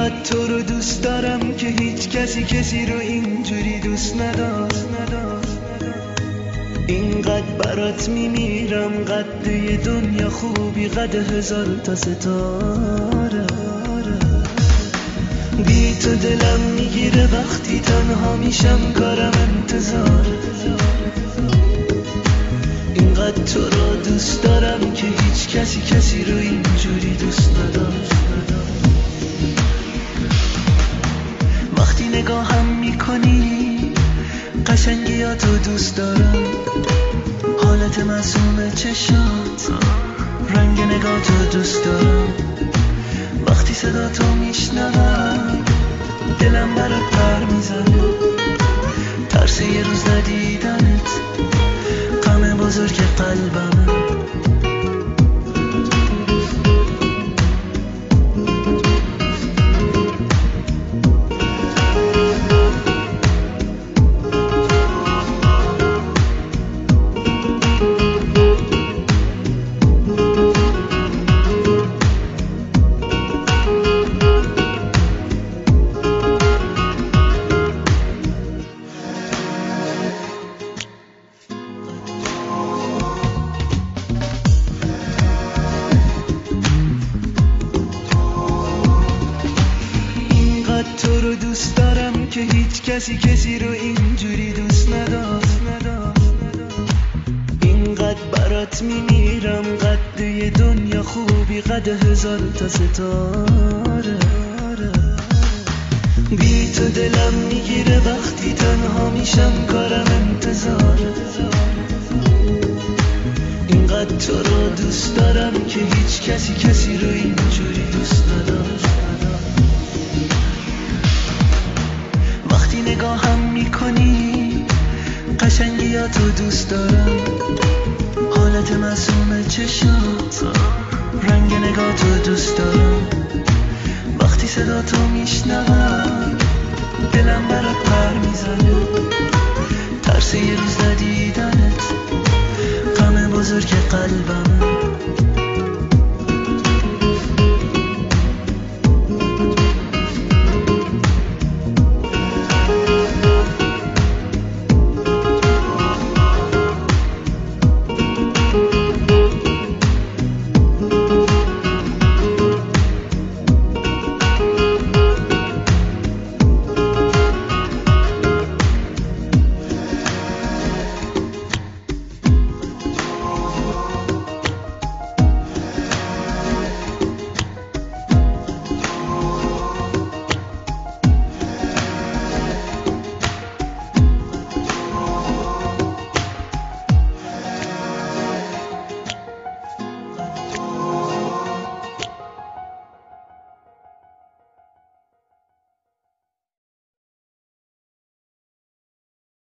اینقدر تو رو دوست دارم که هیچ کسی رو اینجوری دوست نداشت. اینقدر برات میمیرم، قد یه دنیا خوبی، قد 1000 تا ستاره. بی تو دلم میگیره وقتی تنها میشم، کارم انتظار. اینقدر تو رو دوست دارم که هیچ کسی رو اینجوری دوست نداشت. وقتی نگاهم میکنی قشنگی یا تو دوست دارم، حالت معصوم چشات، رنگ نگاه تو دوست دارم. وقتی صدا تو میشنوم دلم برات پر میزنه، ترس یه روز ندیدنت غم بزرگ قلبمه. تو رو دوست دارم که هیچ کسی رو اینجوری دوست نداشت. اینقدر برات میمیرم، قد یه دنیا خوبی، قد 1000 تا ستاره. بی تو دلم میگیره وقتی تنها میشم، کارم انتظاره. اینقدر تو رو دوست دارم که هیچ کسی رو اینجوری دوست نداشت. وقتی نگاهم میکنی قشنگی یا تو دوست دارم، حالت معصوم چشات، رنگ نگاه تو دوست دارم. وقتی صدا تو میشنوم دلم برات پر میزنه، ترس یه روز ندیدنت غم بزرگ قلبمه.